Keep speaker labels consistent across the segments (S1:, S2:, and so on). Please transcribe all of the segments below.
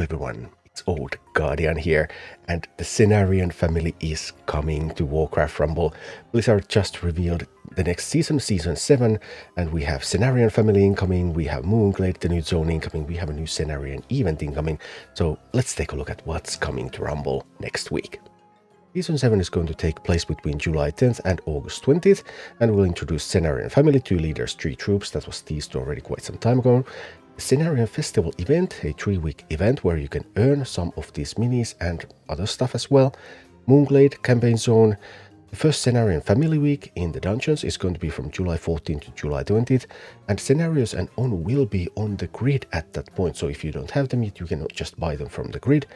S1: everyone, it's Old Guardian here, and the Cenarion family is coming to Warcraft Rumble. Blizzard just revealed the next season, Season 7, and we have Cenarion Family incoming, we have Moonglade, the new zone incoming, we have a new Cenarion event incoming, so let's take a look at what's coming to Rumble next week. Season 7 is going to take place between July 10th and August 20th, and will introduce Cenarion Family, 2 leaders, 3 troops. That was teased already quite some time ago. The Cenarion Festival event, a 3-week event where you can earn some of these minis and other stuff as well. Moonglade campaign zone. The first Cenarion Family Week in the dungeons is going to be from July 14th to July 20th, and Cenarius and Onu will be on the grid at that point, so if you don't have them yet, you can just buy them from the grid.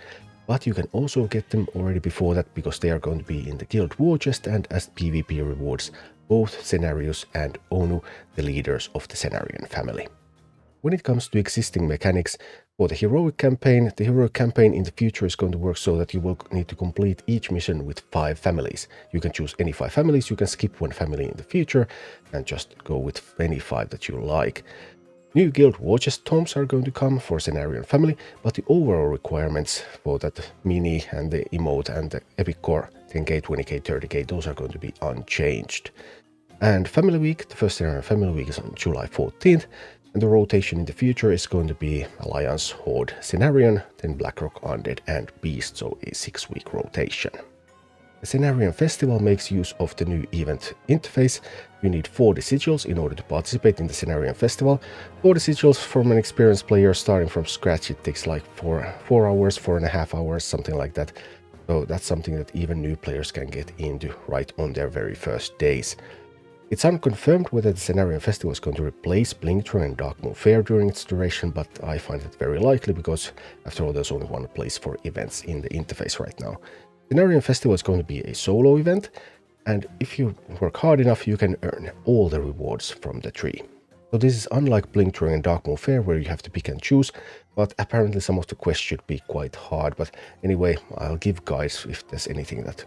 S1: But you can also get them already before that, because they are going to be in the Guild War Chest and as PvP rewards, both Cenarius and Onu, the leaders of the Cenarion family. When it comes to existing mechanics, for the heroic campaign in the future is going to work so that you will need to complete each mission with 5 families. You can choose any 5 families, you can skip 1 family in the future, and just go with any 5 that you like. New Guild War Chest tomes are going to come for Cenarion Family, but the overall requirements for that mini and the emote and the epic core 10k, 20k, 30k, those are going to be unchanged. And Family Week, the first Cenarion Family Week is on July 14th, and the rotation in the future is going to be Alliance, Horde, Cenarion, then Blackrock, Undead and Beast, so a 6-week rotation. The Cenarion Festival makes use of the new event interface. You need 40 sigils in order to participate in the Cenarion Festival. 40 sigils from an experienced player starting from scratch, it takes like 4 hours, 4.5 hours, something like that. So that's something that even new players can get into right on their very first days. It's unconfirmed whether the Cenarion Festival is going to replace Blingtron and Darkmoon Fair during its duration, but I find it very likely because after all there's only one place for events in the interface right now. Cenarion Festival is going to be a solo event, and if you work hard enough you can earn all the rewards from the tree. So this is unlike Blingtron and Darkmoon Fair where you have to pick and choose, but apparently some of the quests should be quite hard. But anyway, I'll give guides if there's anything that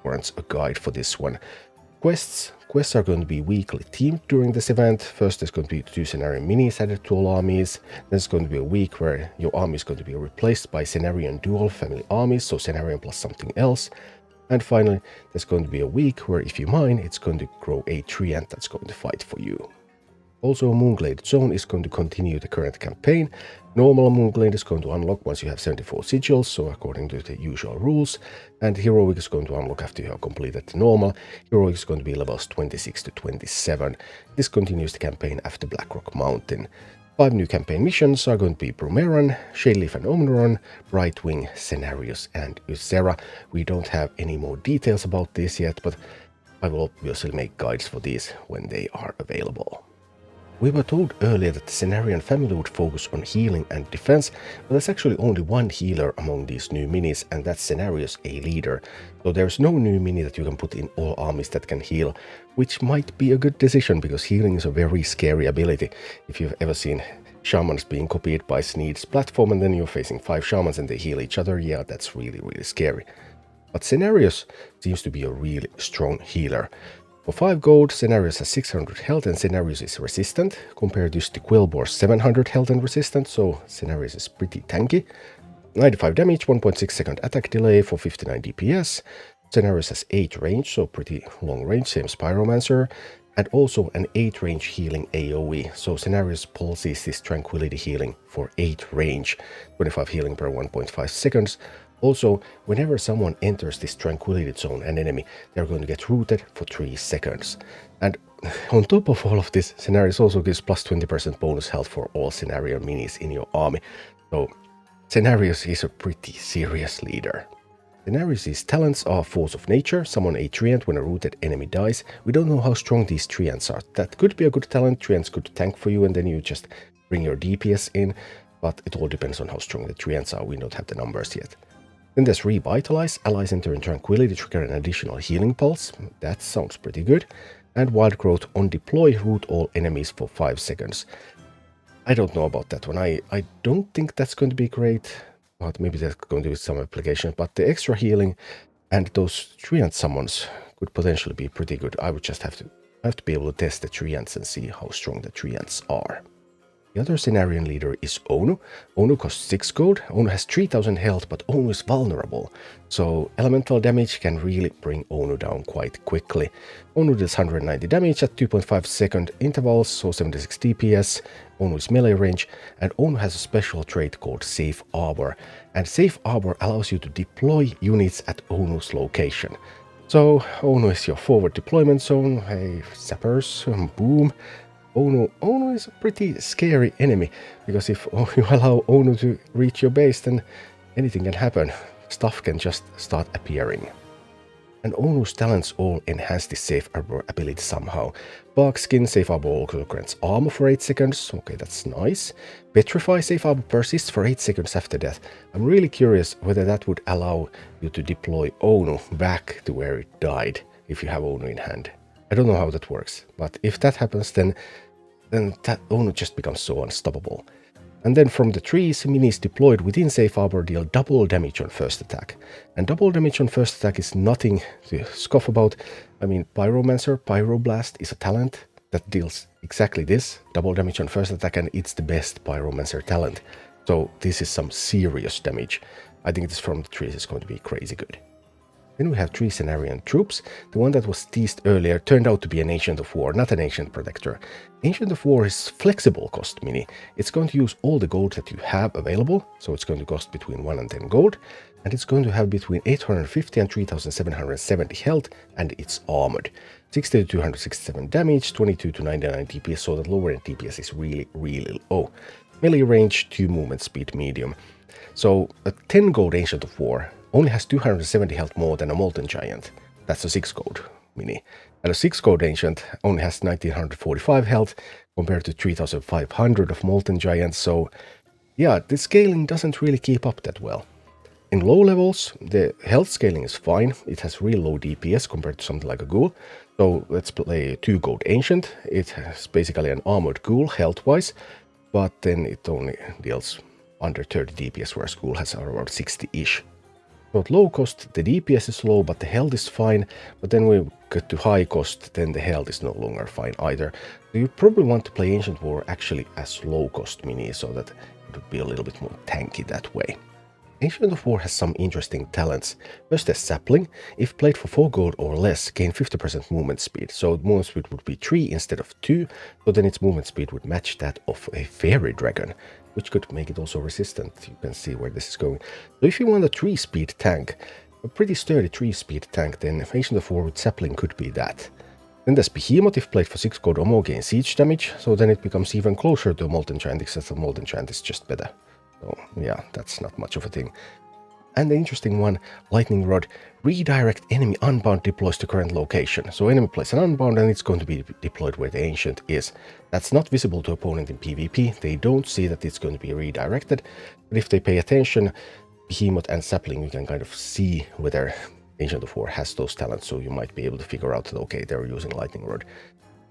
S1: warrants a guide for this one. Quests are going to be weekly themed during this event. First there's going to be 2 Cenarion minis added to all armies. There's going to be a week where your army is going to be replaced by Cenarion dual family armies, so Cenarion plus something else. And finally, there's going to be a week where if you mine, it's going to grow a treant that's going to fight for you. Also, Moonglade Zone is going to continue the current campaign. Normal Moonglade is going to unlock once you have 74 sigils, so according to the usual rules. And Heroic is going to unlock after you have completed the normal. Heroic is going to be levels 26 to 27. This continues the campaign after Blackrock Mountain. 5 new campaign missions are going to be Brumeran, Shadeleaf and Omnuron, Brightwing, Cenarius and Ysera. We don't have any more details about this yet, but I will obviously make guides for these when they are available. We were told earlier that the Cenarion family would focus on healing and defense, but there's actually only one healer among these new minis, and that's Cenarius, a leader. So there's no new mini that you can put in all armies that can heal, which might be a good decision because healing is a very scary ability. If you've ever seen shamans being copied by Sneed's platform and then you're facing 5 shamans and they heal each other, yeah, that's really scary. But Cenarius seems to be a really strong healer. For 5 gold, Cenarius has 600 health and Cenarius is resistant. Compare this to Quillbor's 700 health and resistant, so Cenarius is pretty tanky. 95 damage, 1.6 second attack delay for 59 DPS. Cenarius has 8 range, so pretty long range, same as Pyromancer. And also an 8 range healing AoE, so Cenarius pulses this Tranquility healing for 8 range, 25 healing per 1.5 seconds. Also, whenever someone enters this Tranquility Zone, an enemy, they're going to get rooted for 3 seconds. And on top of all of this, Cenarius also gives plus 20% bonus health for all Cenarion minis in your army. So, Cenarius is a pretty serious leader. Cenarius' talents are Force of Nature, summon a treant when a rooted enemy dies. We don't know how strong these treants are. That could be a good talent, treants could tank for you and then you just bring your DPS in. But it all depends on how strong the treants are, we don't have the numbers yet. Then there's Revitalize, allies enter in Tranquility to trigger an additional healing pulse, that sounds pretty good. And Wild Growth, on deploy, root all enemies for 5 seconds. I don't know about that one, I don't think that's going to be great, but maybe there's going to be some application. But the extra healing and those treant summons could potentially be pretty good. I would just have to be able to test the treants and see how strong the treants are. The other Cenarion leader is Onu. Onu costs 6 gold. Onu has 3000 health, but Onu is vulnerable. So elemental damage can really bring Onu down quite quickly. Onu does 190 damage at 2.5 second intervals, so 76 DPS. Onu is melee range, and Onu has a special trait called Safe Arbor. And Safe Arbor allows you to deploy units at Onu's location. So Onu is your forward deployment zone. Hey, sappers, boom. Onu is a pretty scary enemy, because if you allow Onu to reach your base, then anything can happen. Stuff can just start appearing. And Onu's talents all enhance the Safe Arbor ability somehow. Bug Skin Safe Arbor also grants armor for 8 seconds, okay, that's nice. Petrify Safe Arbor persists for 8 seconds after death. I'm really curious whether that would allow you to deploy Onu back to where it died, if you have Onu in hand. I don't know how that works, but if that happens, then that Onu just becomes so unstoppable. And then from the trees, minis deployed within Safe Arbor deal double damage on first attack. And double damage on first attack is nothing to scoff about. I mean, Pyromancer, Pyroblast is a talent that deals exactly this, double damage on first attack, and it's the best Pyromancer talent. So this is some serious damage. I think this from the trees is going to be crazy good. Then we have 3 Cenarion troops. The one that was teased earlier turned out to be an Ancient of War, not an Ancient Protector. Ancient of War is flexible cost mini. It's going to use all the gold that you have available, so it's going to cost between 1 and 10 gold, and it's going to have between 850 and 3770 health, and it's armored. 60 to 267 damage, 22 to 99 DPS, so that lower end DPS is really low. Melee range, 2 movement speed medium. So a 10 gold Ancient of War only has 270 health more than a Molten Giant. That's a 6 gold mini. And a 6 gold Ancient only has 1945 health compared to 3500 of Molten Giants, so yeah, the scaling doesn't really keep up that well. In low levels, the health scaling is fine. It has real low DPS compared to something like a Ghoul. So let's play 2 gold Ancient. It has basically an armored Ghoul health-wise, but then it only deals under 30 DPS, whereas Ghoul has around 60-ish. So at low cost, the DPS is low, but the health is fine. But then we get to high cost, then the health is no longer fine either. So you probably want to play Ancient War actually as low cost mini, so that it would be a little bit more tanky that way. Ancient of War has some interesting talents. First, the Sapling. If played for 4 gold or less, gain 50% movement speed. So movement speed would be 3 instead of 2, so then its movement speed would match that of a Fairy Dragon, which could make it also resistant. You can see where this is going. So if you want a 3-speed tank, a pretty sturdy 3-speed tank, then Ancient of War with Sapling could be that. Then there's Behemoth. If played for 6 gold or more, gain siege damage, so then it becomes even closer to a Molten Giant, except the Molten Giant is just better. So yeah, that's not much of a thing. And the interesting one, Lightning Rod. Redirect enemy unbound deploys to current location. So enemy plays an unbound and it's going to be deployed where the Ancient is. That's not visible to opponent in PvP. They don't see that it's going to be redirected. But if they pay attention, Behemoth and Sapling, you can kind of see whether Ancient of War has those talents. So you might be able to figure out that, okay, they're using Lightning Rod.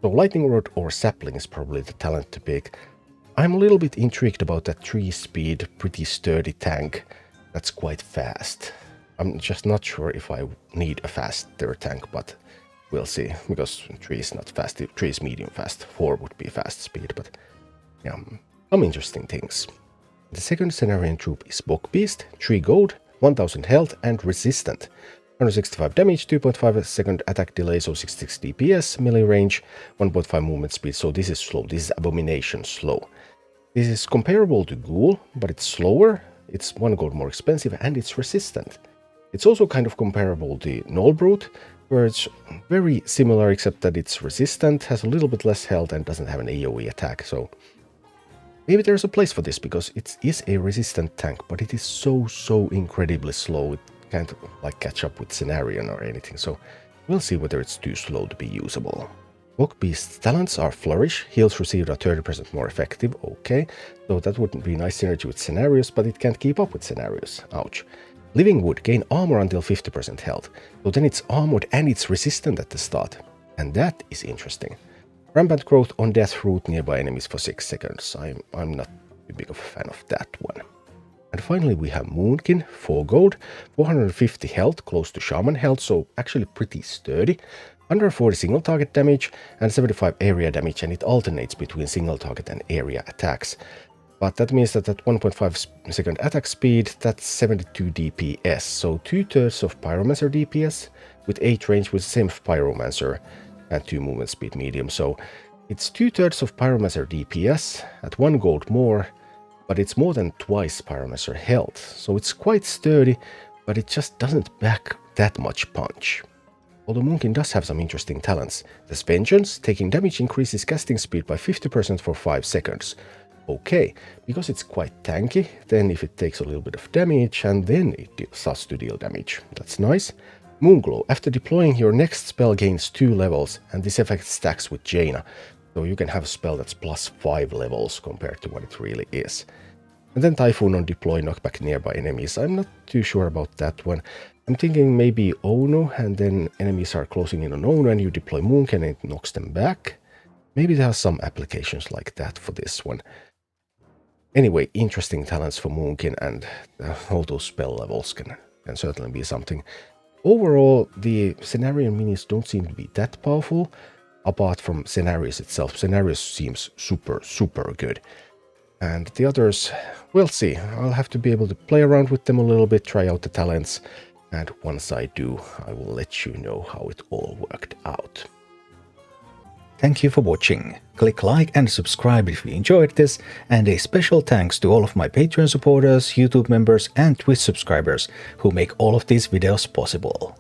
S1: So Lightning Rod or Sapling is probably the talent to pick. I'm a little bit intrigued about that 3-speed, pretty sturdy tank that's quite fast. I'm just not sure if I need a faster tank, but we'll see, because 3 is not fast, 3 is medium fast, 4 would be fast speed, but yeah, some interesting things. The second Cenarion troop is Bog Beast, 3 gold, 1000 health and resistant. 165 damage, 2.5 second attack delay, so 66 DPS, melee range, 1.5 movement speed, so this is slow, this is abomination slow. This is comparable to Ghoul, but it's slower, it's 1 gold more expensive, and it's resistant. It's also kind of comparable to Null Brute, where it's very similar except that it's resistant, has a little bit less health, and doesn't have an AoE attack, so maybe there's a place for this, because it is a resistant tank, but it is so incredibly slow, it can't like catch up with Cenarion or anything, so we'll see whether it's too slow to be usable. Bog Beast's talents are Flourish, heals received are 30% more effective, okay, so that wouldn't be nice synergy with Cenarius, but it can't keep up with Cenarius, ouch. Living Wood, gain armor until 50% health, so then it's armored and it's resistant at the start, and that is interesting. Rampant growth on death root nearby enemies for 6 seconds, I'm not too big of a fan of that one. And finally we have Moonkin, 4 gold, 450 health, close to Shaman health, so actually pretty sturdy. 140 single target damage and 75 area damage, and it alternates between single target and area attacks. But that means that at 1.5 second attack speed, that's 72 DPS, so 2/3 of Pyromancer DPS, with 8 range with the same Pyromancer and 2 movement speed medium. So it's 2/3 of Pyromancer DPS at 1 gold more, but it's more than twice Pyromancer health. So it's quite sturdy, but it just doesn't pack that much punch. Although Moonkin does have some interesting talents. There's Vengeance, taking damage increases casting speed by 50% for 5 seconds. Okay, because it's quite tanky, then if it takes a little bit of damage and then it starts to deal damage. That's nice. Moonglow, after deploying your next spell gains 2 levels, and this effect stacks with Jaina. So you can have a spell that's plus 5 levels compared to what it really is. And then Typhoon on deploy, knockback nearby enemies. I'm not too sure about that one. I'm thinking maybe Ono, and then enemies are closing in on Ono and you deploy Moonkin and it knocks them back. Maybe there are some applications like that for this one. Anyway, interesting talents for Moonkin, and all those spell levels can certainly be something. Overall, the Cenarion minis don't seem to be that powerful, apart from Cenarius itself. Cenarius seems super good. And the others, we'll see. I'll have to be able to play around with them a little bit, try out the talents, and once I do, I will let you know how it all worked out.
S2: Thank you for watching. Click like and subscribe if you enjoyed this, and a special thanks to all of my Patreon supporters, YouTube members and Twitch subscribers who make all of these videos possible.